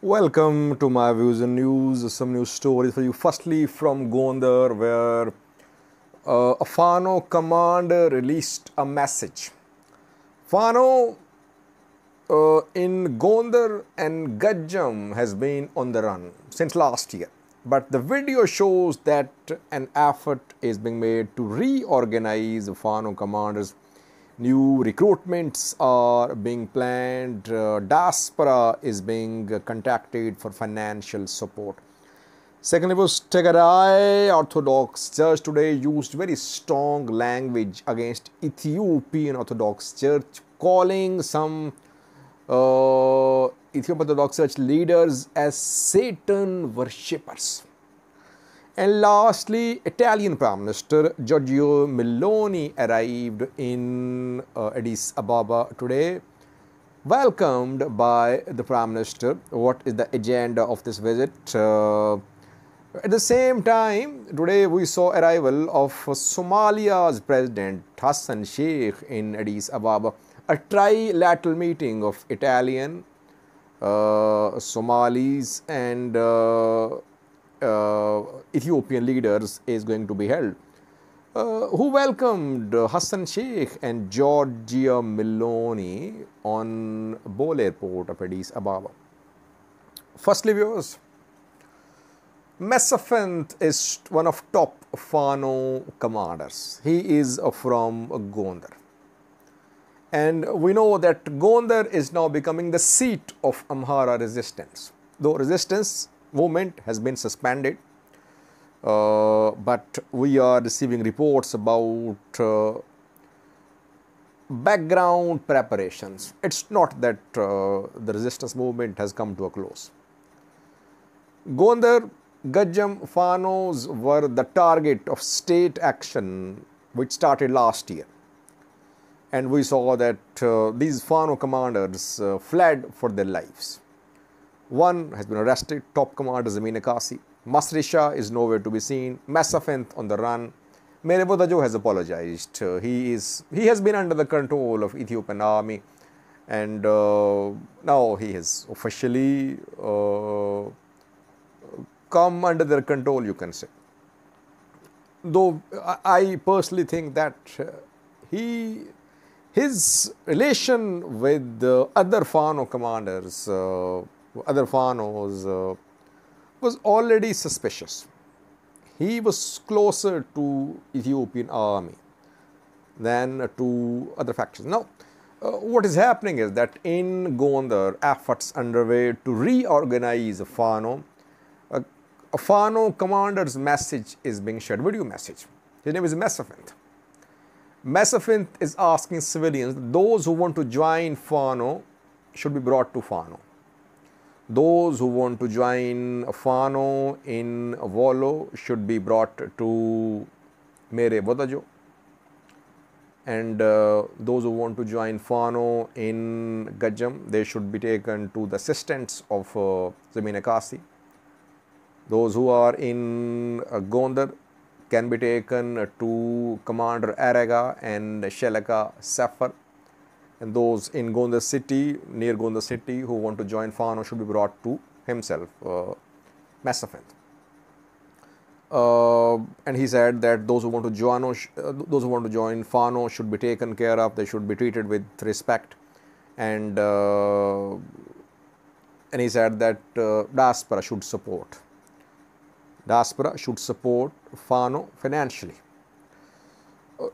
Welcome to my views and news. Some news stories for you. Firstly, from Gonder, where a Fano commander released a message. Fano in Gonder and Gajam has been on the run since last year. But the video shows that an effort is being made to reorganize the Fano commanders. New recruitments are being planned. Diaspora is being contacted for financial support. Secondly, was Tigray Orthodox Church today used very strong language against Ethiopian Orthodox Church, calling some Ethiopian Orthodox Church leaders as Satan worshippers. And lastly, Italian Prime Minister Giorgio Meloni arrived in Addis Ababa today, welcomed by the Prime Minister. What is the agenda of this visit? At the same time, today we saw arrival of Somalia's President Hassan Sheikh in Addis Ababa, a trilateral meeting of Italian, Somalis and Ethiopian leaders is going to be held, who welcomed Hassan Sheikh and Giorgia Meloni on Bole Airport of Addis Ababa. Firstly, viewers, Mesafint is one of top Fano commanders. He is from Gonder. And we know that Gonder is now becoming the seat of Amhara resistance. Though resistance movement has been suspended, but we are receiving reports about background preparations. It's not that the resistance movement has come to a close. Gonder, Gajam, Fanos were the target of state action which started last year. And we saw that these Fano commanders fled for their lives. One has been arrested, top commander Zamina Kasi. Masrisha is nowhere to be seen. Mesafint on the run. Mere Bodajo has apologized. He has been under the control of Ethiopian army, and now he has officially come under their control, you can say. Though I personally think that his relation with the other Fano commanders, other Fanos, was already suspicious. He was closer to Ethiopian army than to other factions. Now, what is happening is that in Gonder, efforts underway to reorganize Fano. A Fano commander's message is being shared, video message. His name is Mesafint. Mesafint is asking civilians, those who want to join Fano should be brought to Fano. Those who want to join Fano in Volo should be brought to Mere Bodajo. And those who want to join Fano in Gajam, they should be taken to the assistance of Zamina Kasi. Those who are in Gonder can be taken to Commander Araga and Shelaka Safar. And those in Gonder city, near Gonder city, who want to join Fano should be brought to himself, Mesafint. And he said that those who want to join Fano should be taken care of. They should be treated with respect. And he said that diaspora should support. Diaspora should support Fano financially.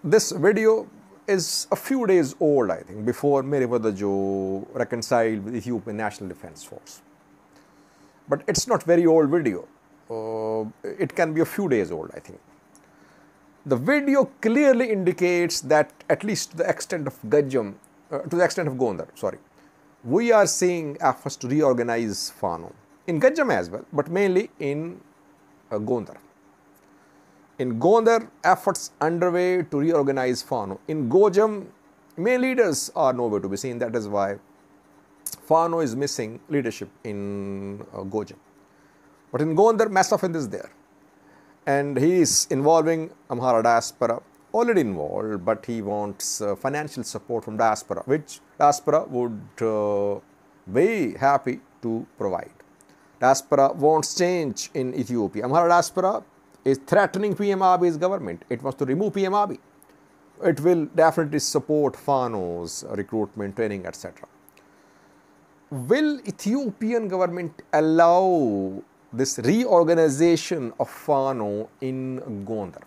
This video is a few days old, I think, before Mere Bodajo reconciled with Ethiopian National Defense Force. But it's not very old video. It can be a few days old, I think. The video clearly indicates that, at least to the extent of Gajam, to the extent of Gonder, sorry, we are seeing efforts to reorganize Fano. In Gajam as well, but mainly in Gonder. In Gonder, efforts underway to reorganize Fano. In Gojam, main leaders are nowhere to be seen. That is why Fano is missing leadership in Gojam. But in Gonder, Mesafint is there. And he is involving Amhara diaspora, already involved, but he wants financial support from diaspora, which diaspora would be happy to provide. Diaspora wants change in Ethiopia. Amhara diaspora is threatening PM Abiy's government. It wants to remove PM Abiy. It will definitely support Fano's recruitment, training, etc. Will Ethiopian government allow this reorganization of Fano in Gonder?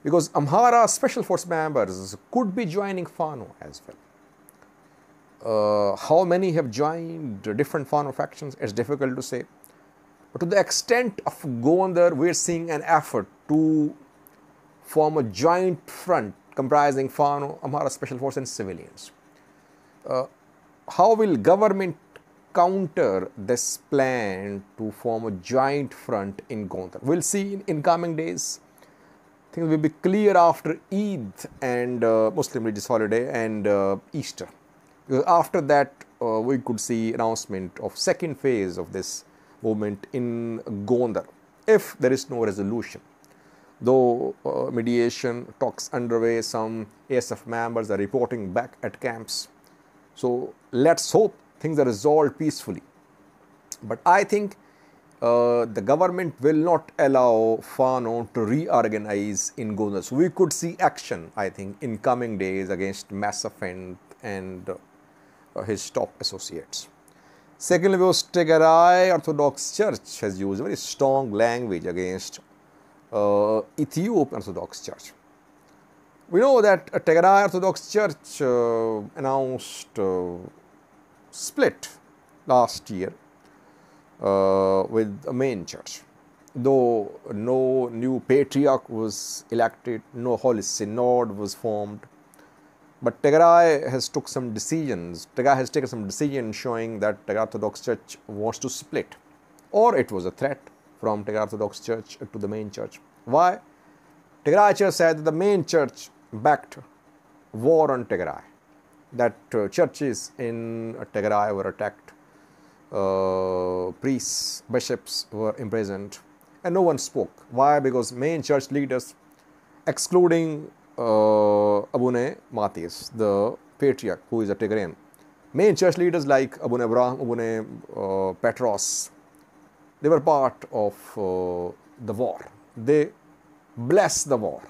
Because Amhara special force members could be joining Fano as well. How many have joined different Fano factions? It's difficult to say. But to the extent of Gonder, we're seeing an effort to form a joint front comprising Fano, Amhara special force and civilians. How will government counter this plan to form a joint front in Gonder? We'll see in coming days. Things will be clear after Eid and Muslim religious holiday and Easter. Because after that, we could see announcement of second phase of this movement in Gonder, if there is no resolution. Though mediation talks underway, some ASF members are reporting back at camps. So let's hope things are resolved peacefully. But I think the government will not allow Fano to reorganize in Gonder. So we could see action, I think, in coming days against Massafent and his top associates. Secondly, was Tigray Orthodox Church has used very strong language against Ethiopian Orthodox Church. We know that Tigray Orthodox Church announced split last year with a main church. Though no new patriarch was elected, no holy synod was formed, but Tigray has taken some decisions showing that Tigray Orthodox Church wants to split, or it was a threat from Tigray Orthodox Church to the main church. Why? Tigray Church said that the main church backed war on Tigray, that churches in Tigray were attacked, priests, bishops were imprisoned, and no one spoke. Why? Because main church leaders, excluding Abune Matis, the patriarch who is a Tigrayan, main church leaders like Abune Abraham, Abune Petros, they were part of the war. They bless the war.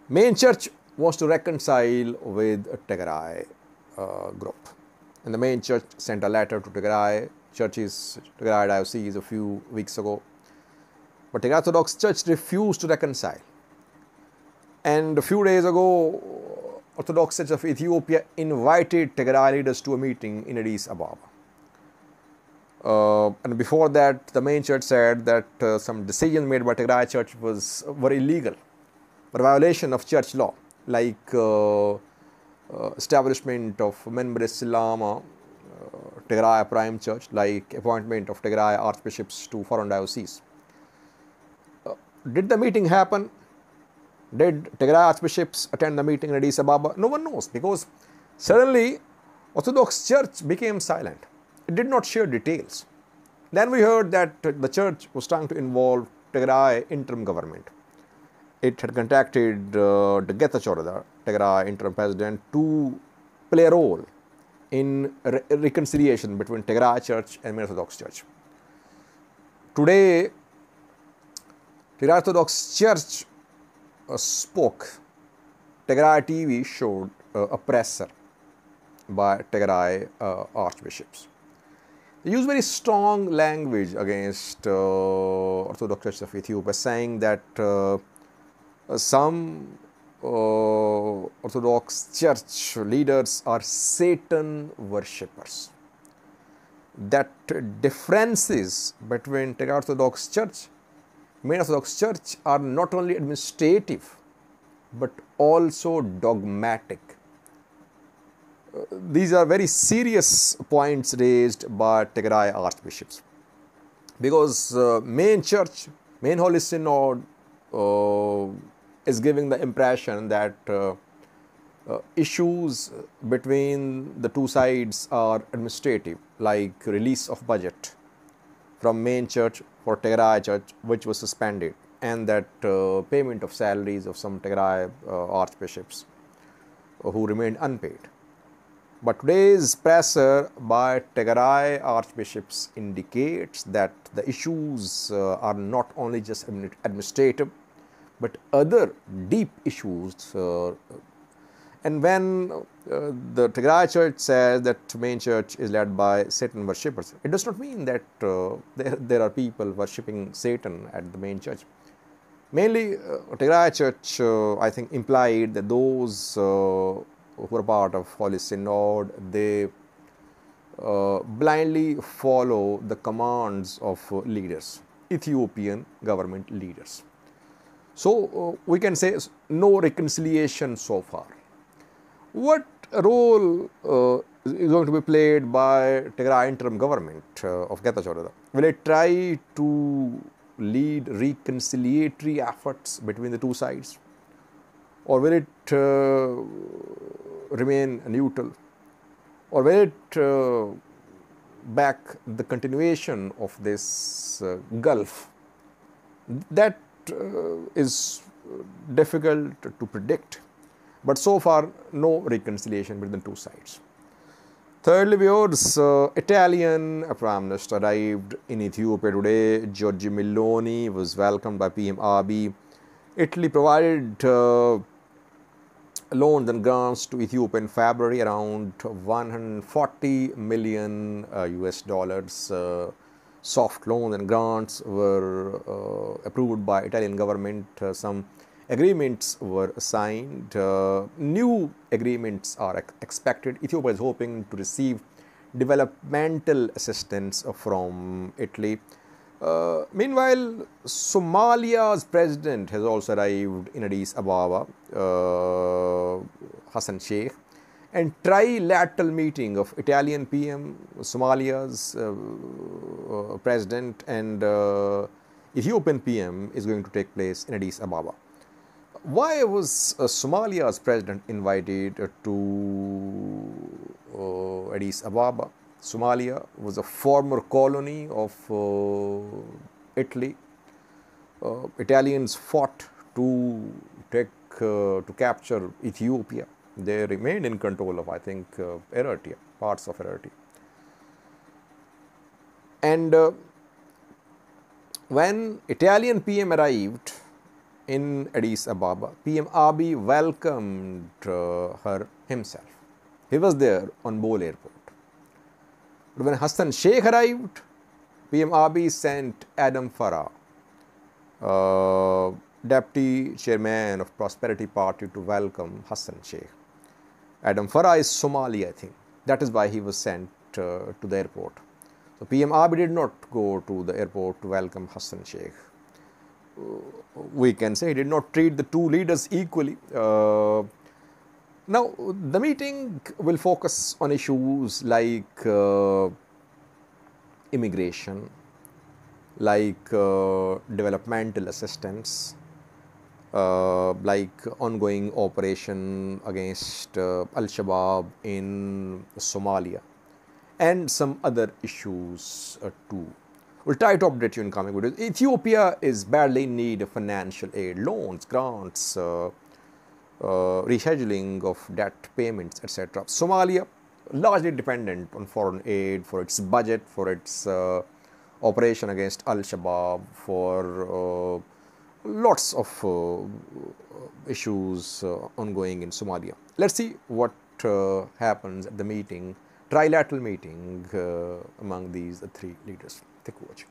Main church wants to reconcile with a Tigray group. And the main church sent a letter to Tigray diocese a few weeks ago. But Tigray Orthodox Church refused to reconcile. And a few days ago, Orthodox Church of Ethiopia invited Tigray leaders to a meeting in Addis Ababa. And before that, the main church said that some decisions made by Tigray Church were illegal, were a violation of church law, like establishment of members Lama, Tigray Prime Church, like appointment of Tigray archbishops to foreign dioceses. Did the meeting happen? Did Tigray archbishops attend the meeting in Addis Ababa? No one knows, because suddenly Orthodox Church became silent. It did not share details. Then we heard that the church was trying to involve Tigray interim government. It had contacted Getachew, the Tigray interim president, to play a role in reconciliation between Tigray Church and Orthodox Church. Today, Tigray Orthodox Church spoke. Tigray TV showed a presser by Tigray archbishops. They use very strong language against Orthodox Church of Ethiopia, saying that some Orthodox Church leaders are Satan worshippers. That differences between Tigray Orthodox Church, main Orthodox Church, are not only administrative but also dogmatic. These are very serious points raised by Tigray archbishops, because main church, main holy synod is giving the impression that issues between the two sides are administrative, like release of budget from main church for Tigray Church, which was suspended, and that payment of salaries of some Tigray archbishops who remained unpaid. But today's pressure by Tigray archbishops indicates that the issues are not only just administrative, but other deep issues. And when the Tigray Church says that the main church is led by Satan worshippers, it does not mean that there are people worshipping Satan at the main church. Mainly, Tigray Church, I think, implied that those who are part of Holy Synod, they blindly follow the commands of leaders, Ethiopian government leaders. So, we can say no reconciliation so far. What role is going to be played by Tigray interim government of Getachew? Will it try to lead reconciliatory efforts between the two sides, or will it remain neutral, or will it back the continuation of this gulf? That is difficult to predict, but so far no reconciliation between the two sides. Thirdly, viewers, Italian Prime Minister arrived in Ethiopia today. Giorgia Meloni was welcomed by PM Abiy. Italy provided loans and grants to Ethiopia in February, around 140 million US dollars. Soft loans and grants were approved by Italian government. Some agreements were signed. New agreements are expected. Ethiopia is hoping to receive developmental assistance from Italy. Meanwhile, Somalia's president has also arrived in Addis Ababa, Hassan Sheikh, and trilateral meeting of Italian PM, Somalia's president, and Ethiopian PM is going to take place in Addis Ababa. Why was Somalia's president invited to Addis Ababa? Somalia was a former colony of Italy. Italians fought to capture Ethiopia. They remained in control of, I think, Eritrea, parts of Eritrea. And when Italian PM arrived in Addis Ababa, PM Abiy welcomed her himself. He was there on Bole Airport. But when Hassan Sheikh arrived, PM Abiy sent Adam Farah, deputy chairman of Prosperity Party, to welcome Hassan Sheikh. Adam Farah is Somali, I think. That is why he was sent to the airport. So PM Abiy did not go to the airport to welcome Hassan Sheikh. We can say he did not treat the two leaders equally. Now, the meeting will focus on issues like immigration, like developmental assistance, like ongoing operation against Al-Shabaab in Somalia, and some other issues too. We'll try to update you in coming videos. Ethiopia is badly in need of financial aid, loans, grants, rescheduling of debt payments, etc. Somalia, largely dependent on foreign aid for its budget, for its operation against Al-Shabaab, for lots of issues ongoing in Somalia. Let's see what happens at the meeting, trilateral meeting among these three leaders. Thank you for watching.